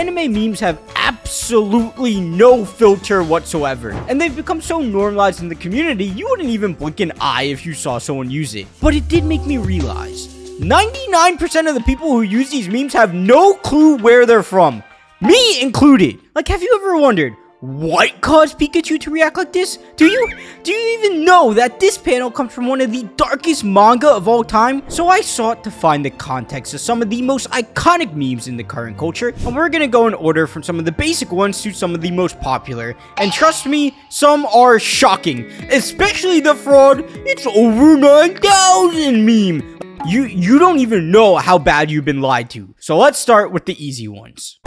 anime memes have absolutely no filter whatsoever, and they've become so normalized in the community you wouldn't even blink an eye if you saw someone use it. But it did make me realize 99% of the people who use these memes have no clue where they're from, me included. Like, have you ever wondered what caused Pikachu to react like this? Do you even know that this panel comes from one of the darkest manga of all time? So I sought to find the context of some of the most iconic memes in the current culture, and we're gonna go in order from some of the basic ones to some of the most popular. And trust me, some are shocking, especially the fraud "it's over 9,000" meme. You don't even know how bad you've been lied to. So let's start with the easy ones.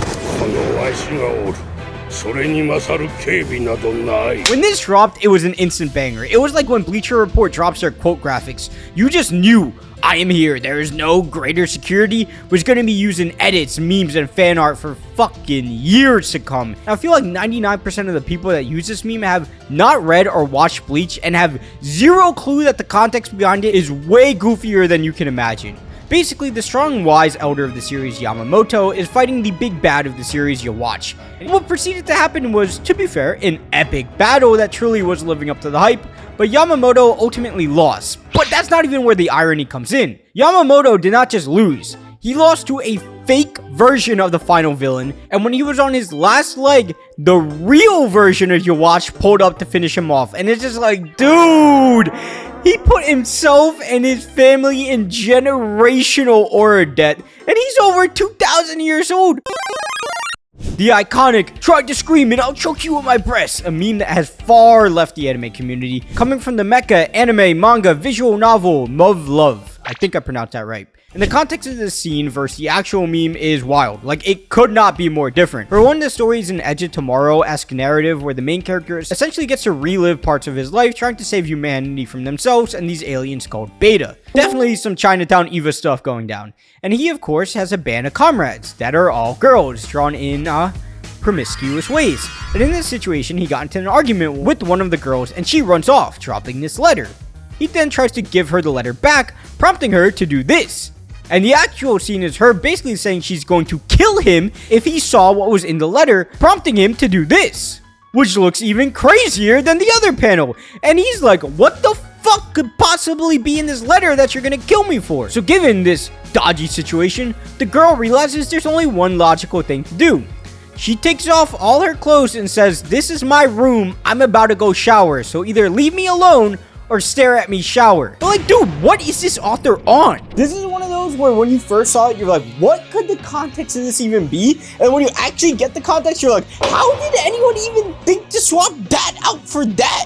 When this dropped, it was an instant banger. It was like when Bleacher Report drops their quote graphics. You just knew, I am here. There is no greater security. Was going to be used in edits, memes, and fan art for fucking years to come. Now, I feel like 99% of the people that use this meme have not read or watched Bleach and have zero clue that the context behind it is way goofier than you can imagine. Basically, the strong and wise elder of the series, Yamamoto, is fighting the big bad of the series you watch. And what proceeded to happen was, to be fair, an epic battle that truly was living up to the hype, but Yamamoto ultimately lost. But that's not even where the irony comes in. Yamamoto did not just lose. He lost to a fake version of the final villain, and when he was on his last leg, the real version of your watch pulled up to finish him off. And it's just like, dude, he put himself and his family in generational aura debt, and he's over 2,000 years old. The iconic "tried to scream and I'll choke you with my breasts," a meme that has far left the anime community, coming from the mecha, anime, manga, visual novel, Love. I think I pronounced that right. And the context of this scene versus the actual meme is wild. Like, it could not be more different. For one, the story is an Edge of Tomorrow-esque narrative where the main character essentially gets to relive parts of his life trying to save humanity from themselves and these aliens called Beta. Definitely some Chinatown Eva stuff going down. And he, of course, has a band of comrades that are all girls, drawn in, promiscuous ways. And in this situation, he got into an argument with one of the girls and she runs off, dropping this letter. He then tries to give her the letter back, prompting her to do this. And the actual scene is her basically saying she's going to kill him if he saw what was in the letter, prompting him to do this, which looks even crazier than the other panel. And he's like, what the fuck could possibly be in this letter that you're gonna kill me for? So given this dodgy situation, the girl realizes there's only one logical thing to do. She takes off all her clothes and says, "This is my room, I'm about to go shower, so either leave me alone or stare at me shower." But like, dude, what is this author on? This is one of those where when you first saw it, you're like, what could the context of this even be? And when you actually get the context, you're like, how did anyone even think to swap that out for that?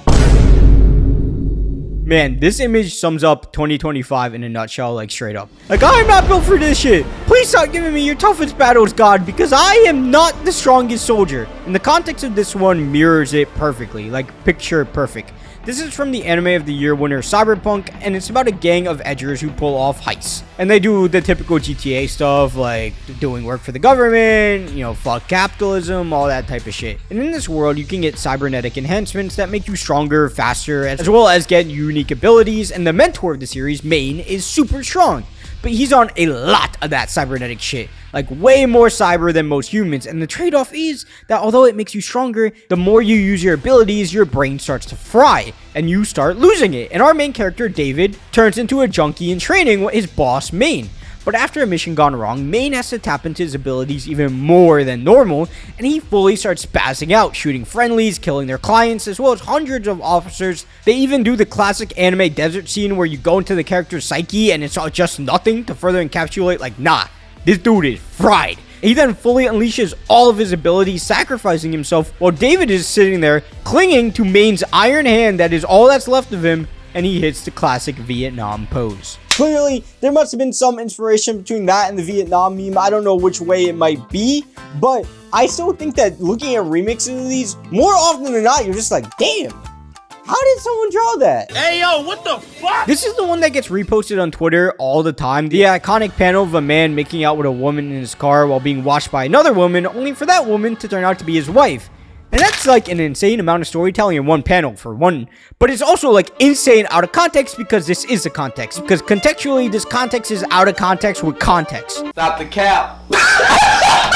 Man, this image sums up 2025 in a nutshell, like straight up. Like, I'm not built for this shit. Please stop giving me your toughest battles, God, because I am not the strongest soldier. And the context of this one mirrors it perfectly, like picture perfect. This is from the Anime of the Year winner Cyberpunk, and it's about a gang of edgers who pull off heists. And they do the typical GTA stuff, like doing work for the government, you know, fuck capitalism, all that type of shit. And in this world, you can get cybernetic enhancements that make you stronger, faster, as well as get unique abilities, and the mentor of the series, Main, is super strong. But he's on a lot of that cybernetic shit, like way more cyber than most humans, and the trade-off is that although it makes you stronger, the more you use your abilities, your brain starts to fry, and you start losing it. And our main character, David, turns into a junkie in training with his boss, Main. But after a mission gone wrong, Main has to tap into his abilities even more than normal, and he fully starts spazzing out, shooting friendlies, killing their clients, as well as hundreds of officers. They even do the classic anime desert scene where you go into the character's psyche and it's all just nothing to further encapsulate, like, nah, this dude is fried. He then fully unleashes all of his abilities, sacrificing himself, while David is sitting there, clinging to Main's iron hand that is all that's left of him, and he hits the classic Vietnam pose. Clearly, there must have been some inspiration between that and the Vietnam meme. I don't know which way it might be, but I still think that looking at remixes of these, more often than not, you're just like, damn, how did someone draw that? Hey, yo, what the fuck? This is the one that gets reposted on Twitter all the time. The iconic panel of a man making out with a woman in his car while being watched by another woman, only for that woman to turn out to be his wife. And that's like an insane amount of storytelling in one panel for one, but it's also like insane out of context because this is the context, because contextually this context is out of context with context. Stop the cap.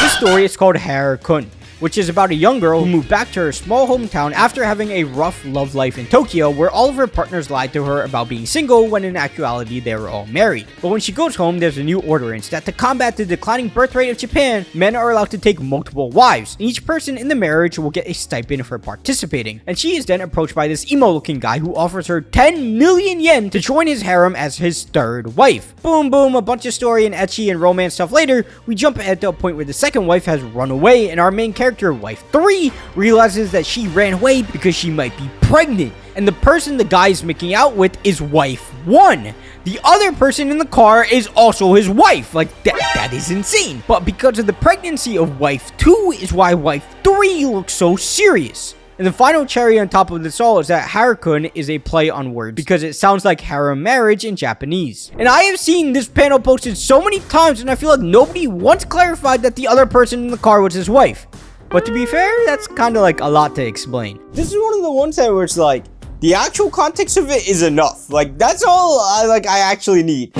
This story is called Haru-kun, which is about a young girl who moved back to her small hometown after having a rough love life in Tokyo, where all of her partners lied to her about being single when in actuality they were all married. But when she goes home, there's a new ordinance that to combat the declining birth rate of Japan, men are allowed to take multiple wives, and each person in the marriage will get a stipend for participating. And she is then approached by this emo-looking guy who offers her 10 million yen to join his harem as his third wife. Boom boom, a bunch of story and ecchi and romance stuff later, we jump ahead to a point where the second wife has run away, and our main character, wife 3, realizes that she ran away because she might be pregnant, and the person the guy is making out with is wife 1. The other person in the car is also his wife. Like, that is insane. But because of the pregnancy of wife 2 is why wife 3 looks so serious. And the final cherry on top of this all is that Haru-kun is a play on words because it sounds like harem marriage in Japanese. And I have seen this panel posted so many times, and I feel like nobody once clarified that the other person in the car was his wife. But to be fair, that's kind of like a lot to explain. This is one of the ones that where it's like, the actual context of it is enough. Like, that's all I actually need.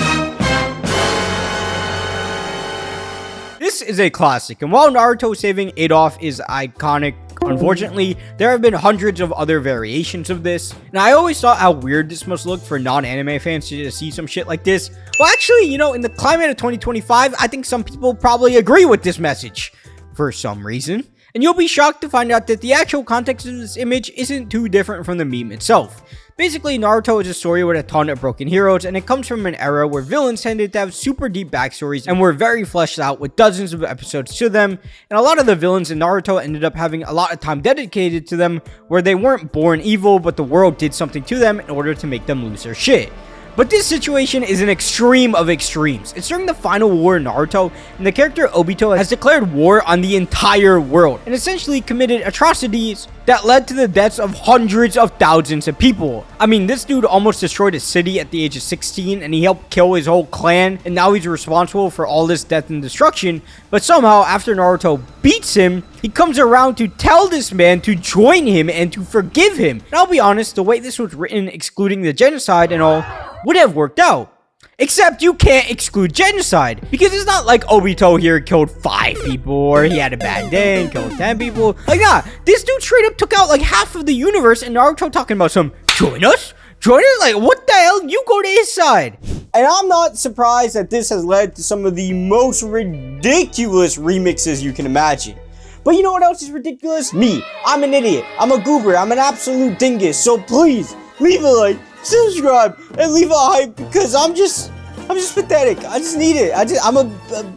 This is a classic, and while Naruto saving Adolf is iconic, unfortunately, there have been hundreds of other variations of this, and I always thought how weird this must look for non-anime fans to just see some shit like this. Well, actually, you know, in the climate of 2025, I think some people probably agree with this message, for some reason. And you'll be shocked to find out that the actual context of this image isn't too different from the meme itself. Basically, Naruto is a story with a ton of broken heroes, and it comes from an era where villains tended to have super deep backstories and were very fleshed out with dozens of episodes to them, and a lot of the villains in Naruto ended up having a lot of time dedicated to them, where they weren't born evil, but the world did something to them in order to make them lose their shit. But this situation is an extreme of extremes. It's during the final war in Naruto, and the character Obito has declared war on the entire world, and essentially committed atrocities that led to the deaths of hundreds of thousands of people. I mean, this dude almost destroyed a city at the age of 16, and he helped kill his whole clan, and now he's responsible for all this death and destruction. But somehow, after Naruto beats him, he comes around to tell this man to join him and to forgive him. And I'll be honest, the way this was written, excluding the genocide and all, would have worked out. Except you can't exclude genocide, because it's not like Obito here killed 5 people, or he had a bad day and killed 10 people. Like, nah, this dude straight up took out like half of the universe, and Naruto talking about some, join us? Join us? Like, what the hell? You go to his side. And I'm not surprised that this has led to some of the most ridiculous remixes you can imagine. But you know what else is ridiculous? Me. I'm an idiot. I'm a goober. I'm an absolute dingus. So please, leave a like, subscribe, and leave a hype, because I'm just pathetic. I just need it. I'm a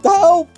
help.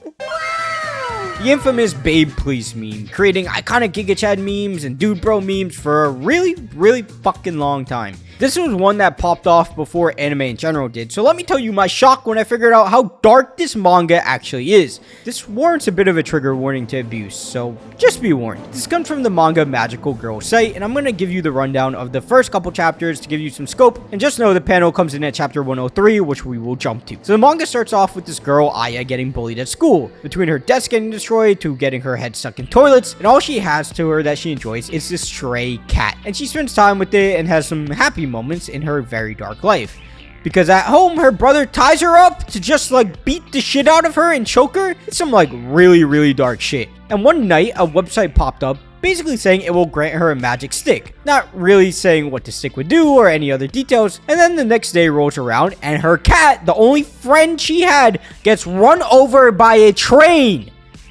The infamous Babe Please meme, creating iconic Giga Chad memes and Dude Bro memes for a really fucking long time. This was one that popped off before anime in general did, so let me tell you my shock when I figured out how dark this manga actually is. This warrants a bit of a trigger warning to abuse, so just be warned. This comes from the Manga Magical Girl site, and I'm going to give you the rundown of the first couple chapters to give you some scope, and just know the panel comes in at chapter 103, which we will jump to. So the manga starts off with this girl, Aya, getting bullied at school, between her desk getting destroyed to getting her head stuck in toilets, and all she has to her that she enjoys is this stray cat, and she spends time with it and has some happy moments in her very dark life. Because at home, her brother ties her up to just like beat the shit out of her and choke her. It's some like really dark shit. And one night, a website popped up basically saying it will grant her a magic stick. Not really saying what the stick would do or any other details. And then the next day rolls around and her cat, the only friend she had, gets run over by a train.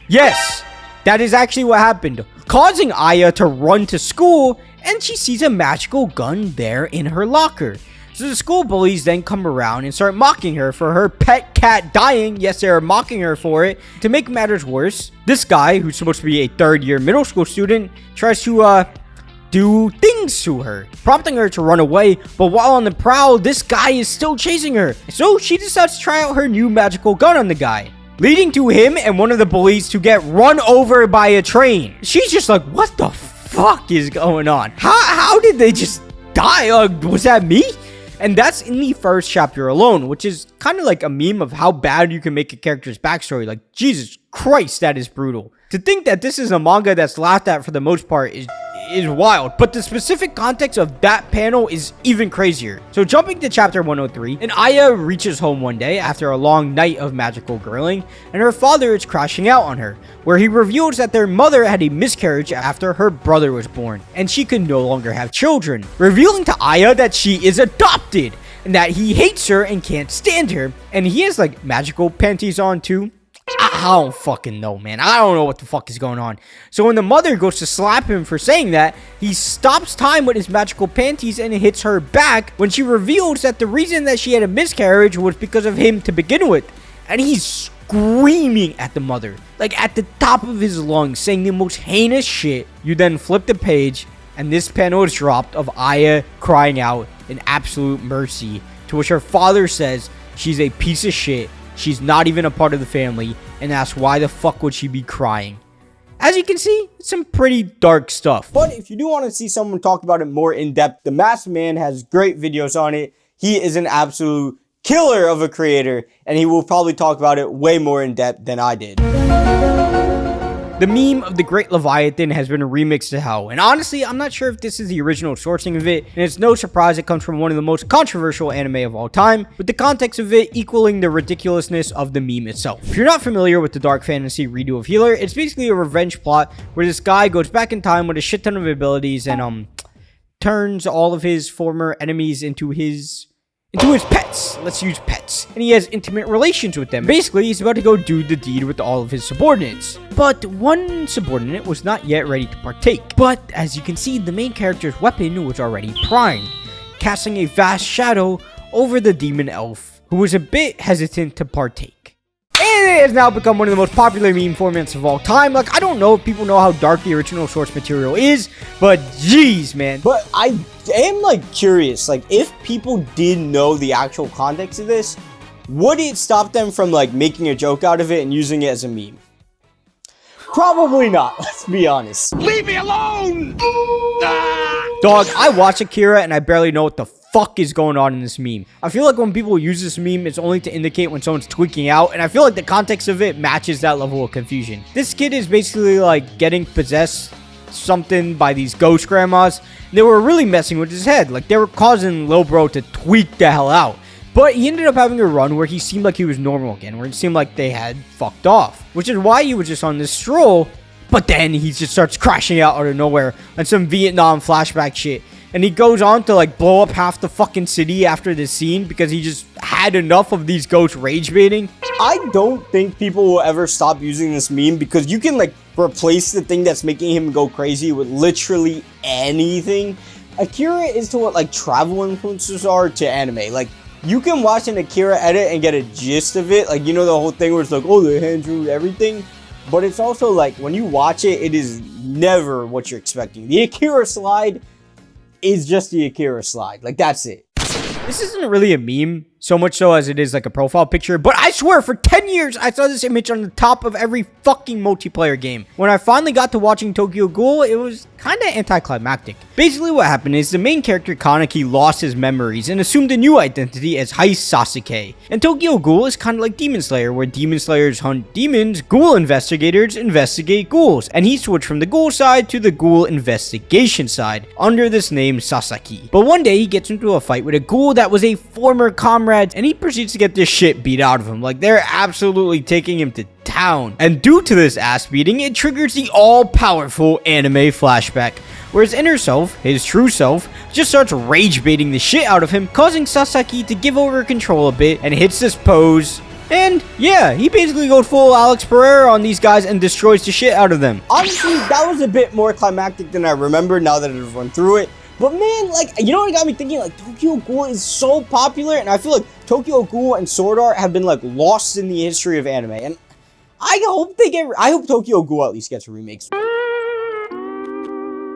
Yes, that is actually what happened, causing Aya to run to school, and she sees a magical gun there in her locker. So the school bullies then come around and start mocking her for her pet cat dying. Yes, they are mocking her for it. To make matters worse, this guy, who's supposed to be a third-year middle school student, tries to do things to her, prompting her to run away. But while on the prowl, this guy is still chasing her. So she decides to try out her new magical gun on the guy, leading to him and one of the bullies to get run over by a train. She's just like, what the fuck is going on? How did they just die? Was that me? And that's in the first chapter alone, which is kind of like a meme of how bad you can make a character's backstory. Like, Jesus Christ, that is brutal. To think that this is a manga that's laughed at for the most part is is wild, but the specific context of that panel is even crazier. So jumping to chapter 103, and Aya reaches home one day after a long night of magical grilling, and her father is crashing out on her, where he reveals that their mother had a miscarriage after her brother was born, and she could no longer have children, revealing to Aya that she is adopted, and that he hates her and can't stand her, and he has like magical panties on too. I don't fucking know, man. I don't know what the fuck is going on. So when the mother goes to slap him for saying that, he stops time with his magical panties and hits her back when she reveals that the reason that she had a miscarriage was because of him to begin with. And he's screaming at the mother, like at the top of his lungs, saying the most heinous shit. You then flip the page, and this panel is dropped of Aya crying out in absolute mercy, to which her father says she's a piece of shit. She's not even a part of the family, and asks why the fuck would she be crying. As you can see, it's some pretty dark stuff. But if you do want to see someone talk about it more in depth, The Masked Man has great videos on it. He is an absolute killer of a creator, and he will probably talk about it way more in depth than I did. The meme of the Great Leviathan has been remixed to hell, and honestly, I'm not sure if this is the original sourcing of it, and it's no surprise it comes from one of the most controversial anime of all time, with the context of it equaling the ridiculousness of the meme itself. If you're not familiar with the dark fantasy redo of Healer, it's basically a revenge plot where this guy goes back in time with a shit ton of abilities and turns all of his former enemies into his pets. Let's use pets. And he has intimate relations with them. Basically, he's about to go do the deed with all of his subordinates. But one subordinate was not yet ready to partake. But as you can see, the main character's weapon was already primed, casting a vast shadow over the demon elf, who was a bit hesitant to partake. And it has now become one of the most popular meme formats of all time. Like, I don't know if people know how dark the original source material is, but jeez, man. But I am, like, curious. Like, if people did know the actual context of this, would it stop them from, like, making a joke out of it and using it as a meme? Probably not, let's be honest. Leave me alone! Dog, I watch Akira and I barely know what the fuck is going on in this meme. I feel like when people use this meme, it's only to indicate when someone's tweaking out, and I feel like the context of it matches that level of confusion. This kid is basically like getting possessed something by these ghost grandmas. They were really messing with his head. Like, they were causing Lil Bro to tweak the hell out. But he ended up having a run where he seemed like he was normal again, where it seemed like they had fucked off, which is why he was just on this stroll. But then he just starts crashing out of nowhere on some Vietnam flashback shit. And he goes on to like blow up half the fucking city after this scene because he just had enough of these ghosts rage baiting. I don't think people will ever stop using this meme because you can like replace the thing that's making him go crazy with literally anything. Akira is to what like travel influencers are to anime. Like, you can watch an Akira edit and get a gist of it. Like, you know, the whole thing where it's like, oh, the hand drew everything. But it's also like, when you watch it, it is never what you're expecting. The Akira slide is just the Akira slide. Like, that's it. This isn't really a meme, so much so as it is like a profile picture, but I swear for 10 years I saw this image on the top of every fucking multiplayer game. When I finally got to watching Tokyo Ghoul, it was kind of anticlimactic. Basically what happened is the main character Kaneki lost his memories and assumed a new identity as Heist Sasuke. And Tokyo Ghoul is kind of like Demon Slayer, where Demon Slayers hunt demons, ghoul investigators investigate ghouls, and he switched from the ghoul side to the ghoul investigation side under this name Sasaki. But one day he gets into a fight with a ghoul that was a former comrade, and he proceeds to get this shit beat out of him. Like, they're absolutely taking him to town. And due to this ass beating, it triggers the all-powerful anime flashback, where his inner self, his true self, just starts rage baiting the shit out of him, causing Sasaki to give over control a bit and hits this pose. And yeah, he basically goes full Alex Pereira on these guys and destroys the shit out of them. Honestly, that was a bit more climactic than I remember now that I've run through it. But man, like, you know what got me thinking? Like, Tokyo Ghoul is so popular, and I feel like Tokyo Ghoul and Sword Art have been like lost in the history of anime. And I hope Tokyo Ghoul at least gets a remake.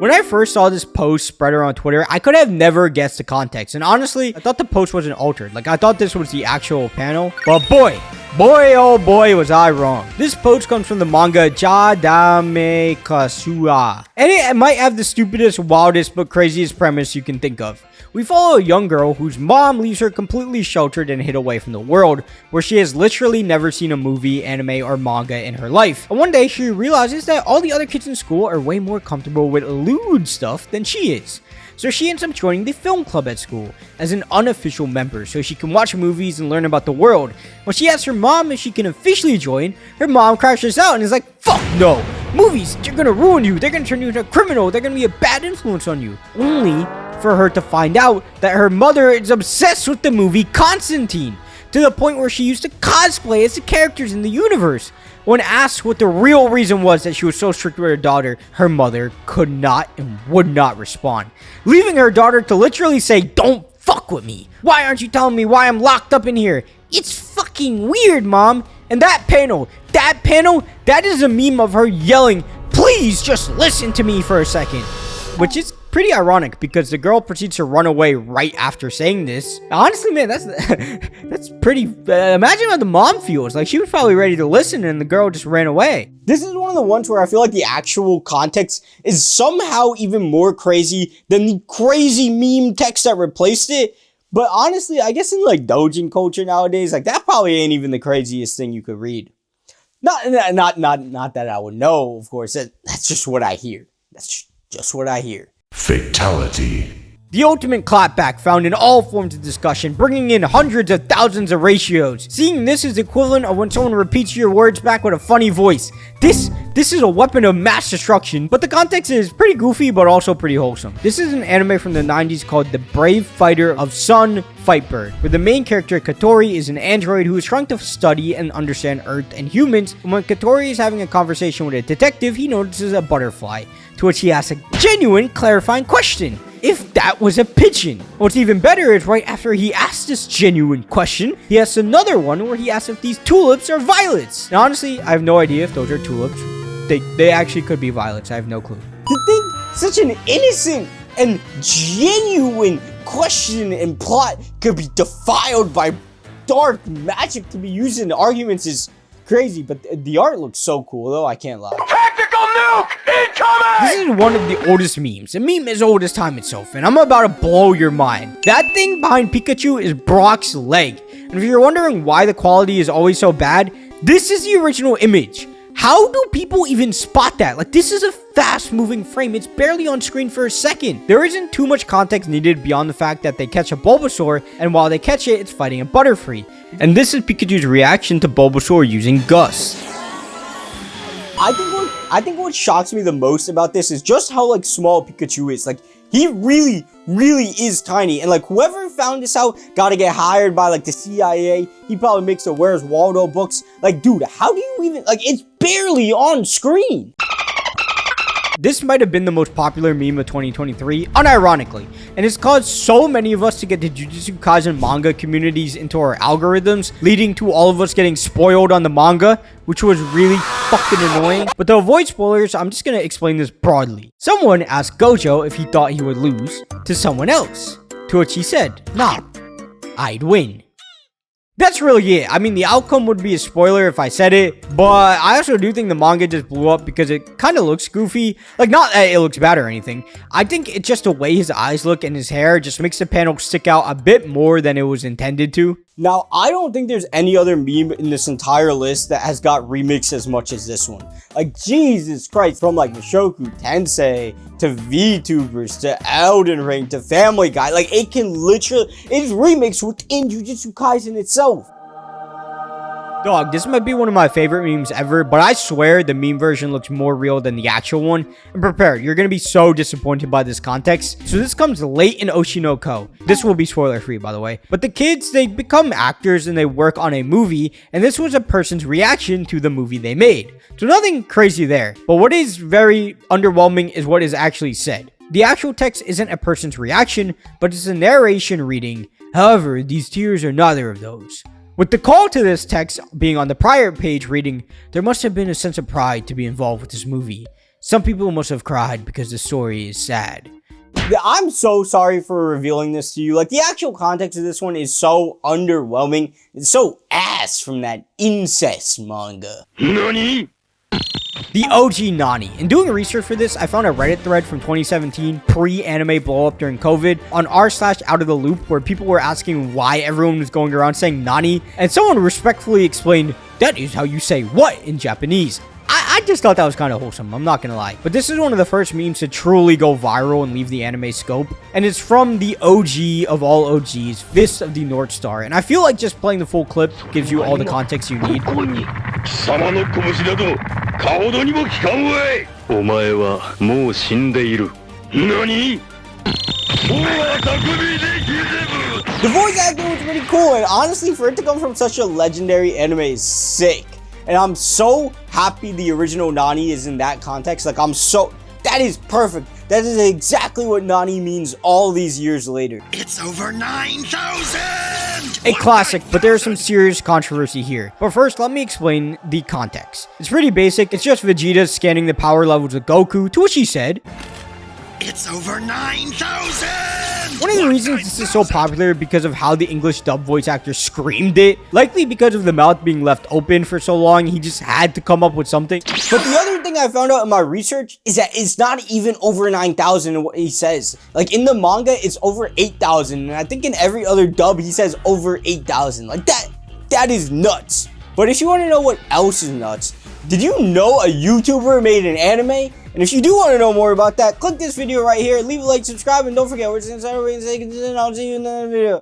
When I first saw this post spread around Twitter, I could have never guessed the context. And honestly, I thought the post wasn't altered. Like, I thought this was the actual panel. But boy, oh boy, was I wrong. This post comes from the manga Jadame Kasua. And it might have the stupidest, wildest, but craziest premise you can think of. We follow a young girl whose mom leaves her completely sheltered and hid away from the world, where she has literally never seen a movie, anime, or manga in her life. And one day, she realizes that all the other kids in school are way more comfortable with lewd stuff than she is. So she ends up joining the film club at school as an unofficial member so she can watch movies and learn about the world. When she asks her mom if she can officially join, her mom crashes out and is like, fuck no! Movies, they're gonna ruin you, they're gonna turn you into a criminal, they're gonna be a bad influence on you. Only for her to find out that her mother is obsessed with the movie Constantine, to the point where she used to cosplay as the characters in the universe. When asked what the real reason was that she was so strict with her daughter, her mother could not and would not respond, leaving her daughter to literally say, don't fuck with me. Why aren't you telling me why I'm locked up in here? It's fucking weird, Mom. And that panel, that is a meme of her yelling, please just listen to me for a second. Which is pretty ironic because the girl proceeds to run away right after saying this. Honestly, man, that's pretty... imagine how the mom feels. Like, she was probably ready to listen and the girl just ran away. This is one of the ones where I feel like the actual context is somehow even more crazy than the crazy meme text that replaced it. But honestly, I guess in like doujin culture nowadays, like that probably ain't even the craziest thing you could read. Not that I would know, of course. That's just what I hear. That's just what I hear. Fatality. The ultimate clapback found in all forms of discussion, bringing in hundreds of thousands of ratios. Seeing this is equivalent of when someone repeats your words back with a funny voice. This is a weapon of mass destruction, but the context is pretty goofy but also pretty wholesome. This is an anime from the 90s called The Brave Fighter of Sun Fightbird, where the main character Katori is an android who is trying to study and understand Earth and humans, and when Katori is having a conversation with a detective, he notices a butterfly, to which he asks a genuine clarifying question. If that was a pigeon. What's even better is right after he asks this genuine question, he asks another one where he asks if these tulips are violets. Now, honestly, I have no idea if those are tulips. They actually could be violets. I have no clue. To think such an innocent and genuine question and plot could be defiled by dark magic to be used in arguments is crazy, but the art looks so cool, though, I can't lie. Tactical nuke incoming! This is one of the oldest memes. A meme as old as time itself, and I'm about to blow your mind. That thing behind Pikachu is Brock's leg. And if you're wondering why the quality is always so bad, this is the original image. How do people even spot that? Like, this is a fast-moving frame. It's barely on screen for a second. There isn't too much context needed beyond the fact that they catch a Bulbasaur, and while they catch it, it's fighting a Butterfree. And this is Pikachu's reaction to Bulbasaur using Gust. I think what shocks me the most about this is just how like small Pikachu is. Like, he really is tiny, and like whoever found this out gotta get hired by like the CIA. He probably makes the Where's Waldo books. Like, dude, how do you even, like, it's barely on screen. This might have been the most popular meme of 2023, unironically, and it's caused so many of us to get the Jujutsu Kaisen manga communities into our algorithms, leading to all of us getting spoiled on the manga, which was really fucking annoying. But to avoid spoilers, I'm just gonna explain this broadly. Someone asked Gojo if he thought he would lose to someone else, to which he said, nah, I'd win. That's really it. I mean, the outcome would be a spoiler if I said it, but I also do think the manga just blew up because it kind of looks goofy. Like, not that it looks bad or anything. I think it's just the way his eyes look and his hair just makes the panel stick out a bit more than it was intended to. Now, I don't think there's any other meme in this entire list that has got remixed as much as this one. Like, Jesus Christ, from like Mushoku Tensei to VTubers to Elden Ring to Family Guy, like it can literally, it's remixed within Jujutsu Kaisen itself. Dog, this might be one of my favorite memes ever, but I swear the meme version looks more real than the actual one. And prepare, you're gonna be so disappointed by this context. So this comes late in Oshinoko. This will be spoiler free, by the way. But the kids, they become actors and they work on a movie, and this was a person's reaction to the movie they made. So nothing crazy there. But what is very underwhelming is what is actually said. The actual text isn't a person's reaction, but it's a narration reading. However, these tears are neither of those. With the call to this text being on the prior page reading, there must have been a sense of pride to be involved with this movie. Some people must have cried because the story is sad. I'm so sorry for revealing this to you. Like, the actual context of this one is so underwhelming. It's so ass from that incest manga. NANI? The OG Nani. In doing research for this, I found a Reddit thread from 2017, pre-anime blow up during COVID, on r/OutOfTheLoop, where people were asking why everyone was going around saying Nani, and someone respectfully explained, that is how you say what in Japanese. I just thought that was kind of wholesome, I'm not gonna lie. But this is one of the first memes to truly go viral and leave the anime scope. And it's from the OG of all OGs, Fist of the North Star. And I feel like just playing the full clip gives you all the context you need. 貴様の拳などかほどにも効かんわい。お前はもう死んでいる。何？ The voice acting was pretty cool, and honestly, for it to come from such a legendary anime is sick. And I'm so happy the original Nani is in that context. Like, that is perfect. That is exactly what Nani means all these years later. It's over 9,000! A classic, but there's some serious controversy here. But first, let me explain the context. It's pretty basic. It's just Vegeta scanning the power levels of Goku, to which he said, It's over 9,000! one of the reasons this is so popular because of how the English dub voice actor screamed it. Likely because of the mouth being left open for so long, he just had to come up with something. But the other thing I found out in my research is that it's not even over 9,000 in what he says. Like, in the manga, it's over 8,000. And I think in every other dub, he says over 8,000. Like, that is nuts. But if you want to know what else is nuts, did you know a YouTuber made an anime? And if you do want to know more about that, click this video right here, leave a like, subscribe, and don't forget, we're inside of and I'll see you in the next video.